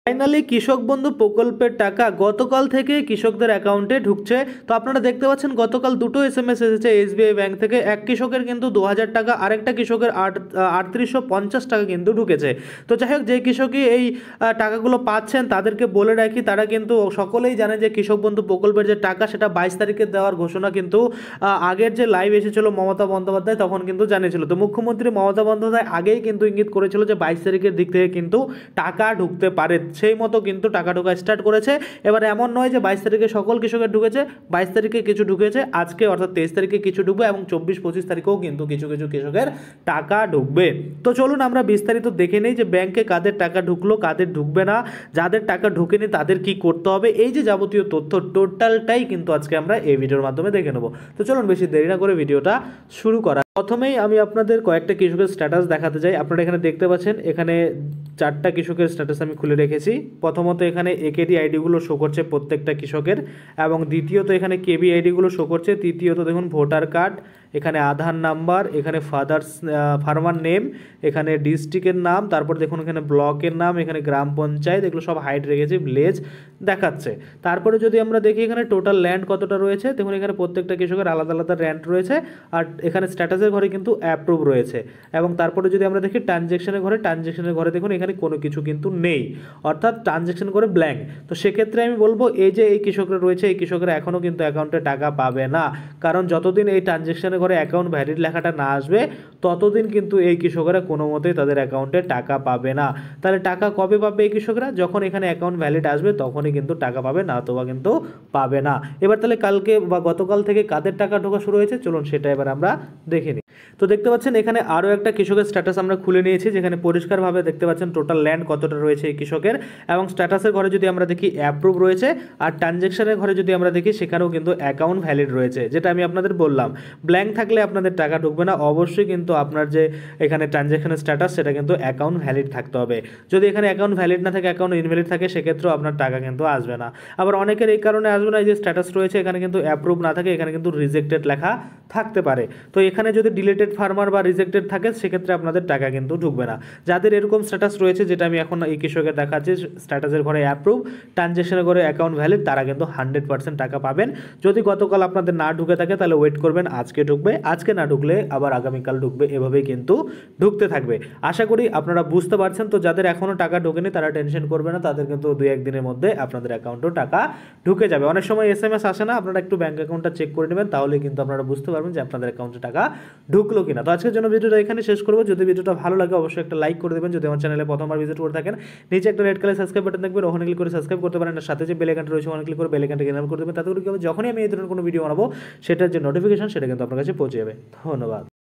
Finally কৃষক বন্ধু প্রকল্পের টাকা গতকাল থেকে কৃষকদের অ্যাকাউন্টে ঢুকছে। তো আপনারা দেখতে পাচ্ছেন গতকাল দুটো এসএমএস এসেছে এসবিআই ব্যাংক থেকে। এক কৃষকের কিন্তু 2000 টাকা, আরেকটা কৃষকের 3850 টাকা কিন্তু ঢুকেছে। তো যাই হোক, যে কৃষকই এই টাকাগুলো পাচ্ছেন তাদেরকে বলে রাখি, তারা কিন্তু সকলেই জানে যে কৃষক বন্ধু প্রকল্পের যে টাকা সেটা 22 তারিখে দেওয়ার ঘোষণা কিন্তু আগের যে লাইভ এসেছিল মমতা বন্দ্যোপাধ্যায় তখন কিন্তু জানিয়েছিল। তো মুখ্যমন্ত্রী মমতা বন্দ্যোপাধ্যায় আগেই কিন্তু ইঙ্গিত করেছিল যে 22 তারিখের দিক থেকে কিন্তু টাকা ঢুকতে পারে, সেই মতো কিন্তু টাকা ঢোকা স্টার্ট করেছে। এবার এমন নয় যে 22 তারিখে সকল কৃষকের ঢুকেছে, 22 তারিখে কিছু ঢুকেছে, আজকে অর্থাৎ 23 তারিখে কিছু ঢুকবে এবং 24-25 তারিখেও কিন্তু কিছু কিছু কৃষকের টাকা ঢুকবে। তো চলুন আমরা বিস্তারিত দেখে নেই যে ব্যাংকে কাদের টাকা ঢুকলো, কাদের ঢুকবে না, যাদের টাকা ঢুকেনি তাদের কি করতে হবে, এই যে যাবতীয় তথ্য টোটালটাই কিন্তু আজকে আমরা এই ভিডিওর মাধ্যমে দেখে নেব। তো চলুন বেশি দেরি না করে ভিডিওটা শুরু করা। প্রথমেই আমি আপনাদের কয়েকটা কৃষকের স্ট্যাটাস দেখাতে চাই। আপনারা এখানে দেখতে পাচ্ছেন, এখানে 4টা কৃষকের স্ট্যাটাস আমি খুলে রেখেছি। প্রথমত এখানে একেডি আইডিগুলো শো করছে প্রত্যেকটা কৃষকের, এবং দ্বিতীয়ত এখানে কেবি আইডিগুলো শো করছে। তৃতীয়ত দেখুন ভোটার কার্ড, এখানে আধার নাম্বার, এখানে ফার্মার নেম, এখানে ডিস্ট্রিক্টের নাম, তারপর দেখুন এখানে ব্লকের নাম, এখানে গ্রাম পঞ্চায়েত, এগুলো সব হাইড রেখেছে, ভিলেজ দেখাচ্ছে। তারপরে যদি আমরা দেখি এখানে টোটাল ল্যান্ড কতটা রয়েছে, দেখুন এখানে প্রত্যেকটা কৃষকের আলাদা আলাদা ল্যান্ড রয়েছে। আর এখানে স্ট্যাটাসের ঘরে কিন্তু অ্যাপ্রুভ রয়েছে। এবং তারপরে যদি আমরা দেখি ট্রানজ্যাকশনের ঘরে দেখুন এখানে কোনো কিছু কিন্তু নেই, অর্থাৎ ট্রানজ্যাকশন করে ব্ল্যাঙ্ক। তো সেক্ষেত্রে আমি বলবো এই যে এই কৃষকরা রয়েছে, এই কৃষকরা এখনও কিন্তু অ্যাকাউন্টে টাকা পাবে না, কারণ যতদিন এই ট্রানজ্যাকশনের ঘরে অ্যাকাউন্ট ভ্যালিড লেখাটা না আসবে ততদিন কিন্তু এই কৃষকরা কোনো মতেই তাদের অ্যাকাউন্টে টাকা পাবে না। তাহলে টাকা কবে পাবে এই কৃষকরা? যখন এখানে অ্যাকাউন্ট ভ্যালিড আসবে তখনই কিন্তু টাকা পাবে, না অথবা কিন্তু পাবে না। এবার তাহলে কালকে বা গতকাল থেকে কাদের টাকা ঢোকা শুরু হয়েছে চলুন সেটা এবার আমরা দেখে নিই। তো দেখতে পাচ্ছেন এখানে আরও একটা কৃষকের স্ট্যাটাস আমরা খুলে নিয়েছি, যেখানে পরিষ্কারভাবে দেখতে পাচ্ছেন টোটাল ল্যান্ড কতটা রয়েছে এই কৃষকের। এবং স্ট্যাটাসের ঘরে যদি আমরা দেখি অ্যাপ্রুভ রয়েছে, আর ট্রানজ্যাকশনের ঘরে যদি আমরা দেখি সেখানেও কিন্তু অ্যাকাউন্ট ভ্যালিড রয়েছে। যেটা আমি আপনাদের বললাম, ব্ল্যাঙ্ক থাকলে আপনাদের টাকা ঢুকবে না, অবশ্যই কিন্তু আপনার যে এখানে ট্রানজ্যাকশনের স্ট্যাটাস সেটা কিন্তু অ্যাকাউন্ট ভ্যালিড থাকতে হবে। যদি এখানে অ্যাকাউন্ট ভ্যালিড না থাকে, অ্যাকাউন্ট ইনভ্যালিড থাকে, সেক্ষেত্রেও আপনার টাকা কিন্তু আসবে না। আবার অনেকের এই কারণে আসবে না, এই যে স্ট্যাটাস রয়েছে এখানে কিন্তু অ্যাপ্রুভ না থাকে, এখানে কিন্তু রিজেক্টেড লেখা থাকতে পারে। তো এখানে যদি ডিলিটেড ফার্মার বা রিজেক্টেড থাকে সেক্ষেত্রে আপনাদের টাকা কিন্তু ঢুকবে না। যাদের এরকম স্ট্যাটাস রয়েছে, যেটা আমি এখন এই কৃষকের দেখাচ্ছি, স্ট্যাটাসের ঘরে অ্যাপ্রুভ, ট্রানজ্যাকশনের ঘরে অ্যাকাউন্ট ভ্যালিড, তারা কিন্তু 100% টাকা পাবেন। যদি গতকাল আপনাদের না ঢুকে থাকে তাহলে ওয়েট করবেন, আজকে ঢুকবে, আজকে না ঢুকলে আবার আগামীকাল ঢুকবে, এভাবেই কিন্তু ঢুকতে থাকবে। আশা করি আপনারা বুঝতে পারছেন। তো যাদের এখনও টাকা ঢোকেনি তারা টেনশন করবে না, তাদের কিন্তু 2-1 দিনের মধ্যে আপনাদের অ্যাকাউন্টেও টাকা ঢুকে যাবে। অনেক সময় এসএমএস আসে না, আপনারা একটু ব্যাঙ্ক অ্যাকাউন্টটা চেক করে নেবেন, তাহলে কিন্তু আপনারা বুঝতে পারবেন যে আপনাদের অ্যাকাউন্টে টাকা ঢুকলো কিনা। তো আজকের জন্য ভিডিওটা এখানে শেষ করবো। যদি ভিডিওটা ভালো লাগে অবশ্যই একটা লাইক করে দেবেন। যদি আমার চ্যানেলে প্রথমবার ভিজিট করে থাকেন, নিচে একটা রেড কালার সাবস্ক্রাইব বাটন দেখবেন, ওখানে ক্লিক করে সাবস্ক্রাইব করতে পারেন। আর সাথে যে বেল আইকনটা রয়েছে ওখানে ক্লিক করে বেল আইকনটা এনাবেল করে দেবেন, তাতে করে কি হবে, যখনই আমি এই ধরনের কোনো ভিডিও বানাবো সেটার যে নোটিফিকেশন সেটা কিন্তু আপনার কাছে পৌঁছে যাবে। ধন্যবাদ।